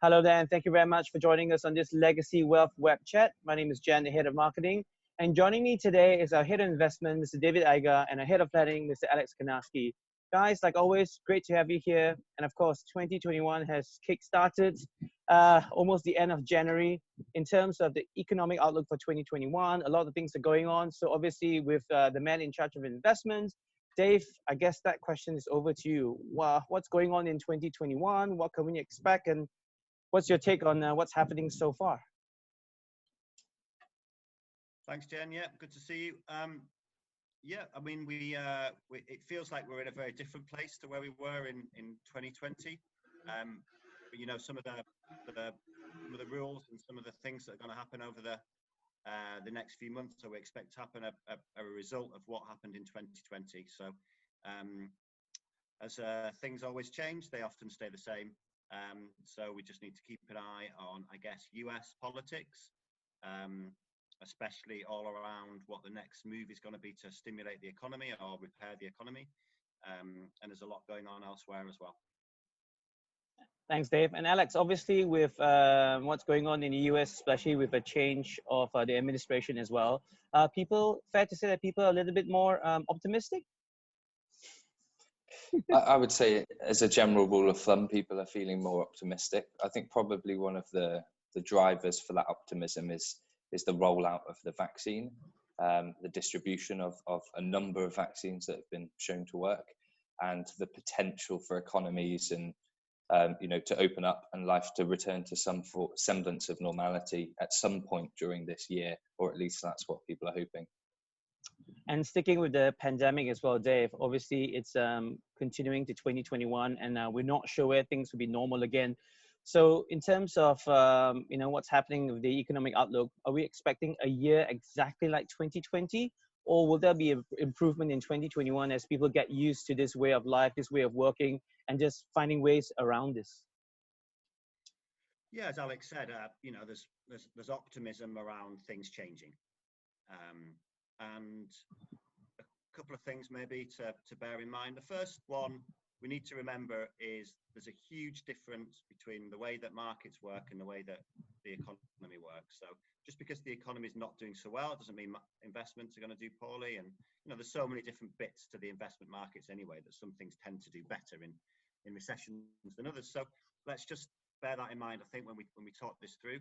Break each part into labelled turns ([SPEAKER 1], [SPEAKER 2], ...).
[SPEAKER 1] Hello there, and thank you very much for joining us on this Legacy Wealth web chat. My name is Jan, the head of marketing. And joining me today is our head of investment, Mr. David Agar, and our head of planning, Mr. Alex Konarski. Guys, like always, great to have you here. And of course, 2021 has kick-started almost the end of January. In terms of the economic outlook for 2021, a lot of things are going on. So obviously, with the man in charge of investments, Dave, I guess that question is over to you. What's going on in 2021? What can we expect? And what's your take on what's happening so far?
[SPEAKER 2] Thanks, Jen. Yeah, good to see you. Yeah, I mean, it feels like we're in a very different place to where we were in 2020. But you know, some of the rules and some of the things that are going to happen over the next few months, so we expect to happen a result of what happened in 2020. So as things always change, they often stay the same. So we just need to keep an eye on, I guess, US politics, especially all around what the next move is going to be to stimulate the economy or repair the economy. And there's a lot going on elsewhere as well.
[SPEAKER 1] Thanks, Dave. And Alex, obviously with what's going on in the US, especially with a change of the administration as well, fair to say that people are a little bit more optimistic?
[SPEAKER 3] I would say, as a general rule of thumb, people are feeling more optimistic. I think probably one of the drivers for that optimism is the rollout of the vaccine, the distribution of a number of vaccines that have been shown to work, and the potential for economies and to open up and life to return to some semblance of normality at some point during this year, or at least that's what people are hoping.
[SPEAKER 1] And sticking with the pandemic as well, Dave, obviously it's continuing to 2021, and we're not sure where things will be normal again. So in terms of what's happening with the economic outlook, are we expecting a year exactly like 2020, or will there be an improvement in 2021 as people get used to this way of life, this way of working, and just finding ways around this?
[SPEAKER 2] Yeah, as Alex said, there's optimism around things changing. And a couple of things maybe to bear in mind. The first one we need to remember is there's a huge difference between the way that markets work and the way that the economy works. So just because the economy is not doing so well doesn't mean investments are going to do poorly. And there's so many different bits to the investment markets anyway that some things tend to do better in recessions than others. So let's just bear that in mind, I think, when we talk this through.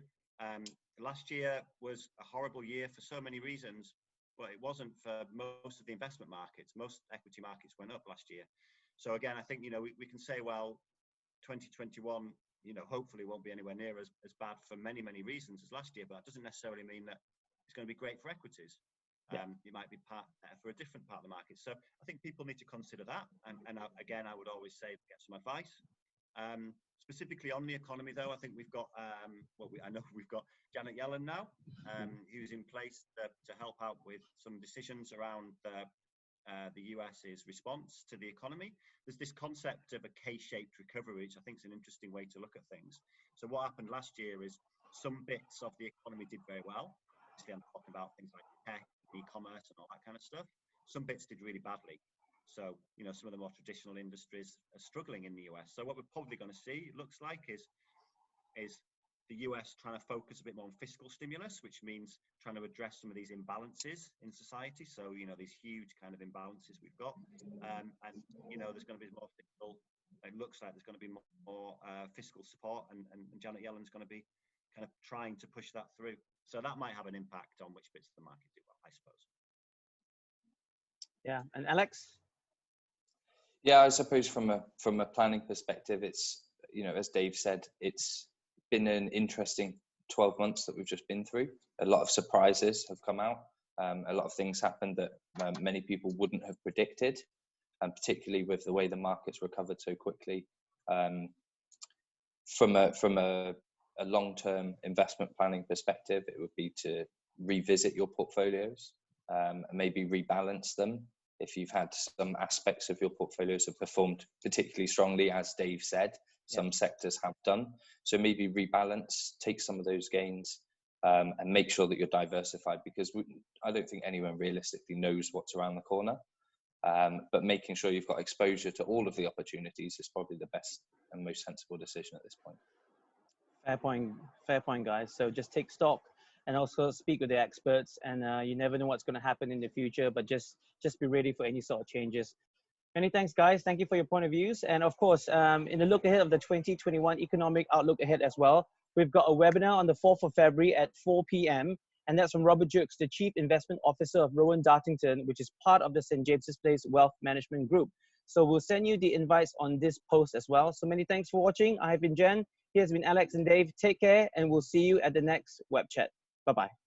[SPEAKER 2] Last year was a horrible year for so many reasons, but it wasn't for most of the investment markets. Most equity markets went up last year. So again, I think, we can say, well, 2021, hopefully won't be anywhere near as bad for many, many reasons as last year, but that doesn't necessarily mean that it's going to be great for equities. Yeah. It might be better for a different part of the market. So I think people need to consider that. And again, I would always say, get some advice. Specifically on the economy, though, I think we've got, I know we've got Janet Yellen now, who's in place to help out with some decisions around the US's response to the economy. There's this concept of a K-shaped recovery, which I think is an interesting way to look at things. So what happened last year is some bits of the economy did very well. Obviously, I'm talking about things like tech, e-commerce, and all that kind of stuff. Some bits did really badly. So, some of the more traditional industries are struggling in the US. So what we're probably going to see, it looks like, is the US trying to focus a bit more on fiscal stimulus, which means trying to address some of these imbalances in society. So, these huge kind of imbalances we've got. And, there's going to be more fiscal, it looks like there's going to be more fiscal support, and Janet Yellen's going to be kind of trying to push that through. So that might have an impact on which bits of the market do well, I suppose.
[SPEAKER 1] Yeah, and Alex?
[SPEAKER 3] Yeah, I suppose from a planning perspective, it's, as Dave said, it's been an interesting 12 months that we've just been through. A lot of surprises have come out. A lot of things happened that many people wouldn't have predicted, and particularly with the way the markets recovered so quickly. From a long-term investment planning perspective, it would be to revisit your portfolios and maybe rebalance them. If you've had some aspects of your portfolios have performed particularly strongly, as Dave said, some sectors have done. So maybe rebalance, take some of those gains, and make sure that you're diversified, because I don't think anyone realistically knows what's around the corner. But making sure you've got exposure to all of the opportunities is probably the best and most sensible decision at this point.
[SPEAKER 1] Fair point, guys. So just take stock and also speak with the experts. And you never know what's going to happen in the future, but just be ready for any sort of changes. Many thanks, guys. Thank you for your point of views. And of course, in the look ahead of the 2021 economic outlook ahead as well, we've got a webinar on the 4th of February at 4 p.m. And that's from Robert Jukes, the Chief Investment Officer of Rowan Dartington, which is part of the St. James's Place Wealth Management Group. So we'll send you the invites on this post as well. So many thanks for watching. I have been Jen. Here's been Alex and Dave. Take care, and we'll see you at the next web chat. Bye-bye.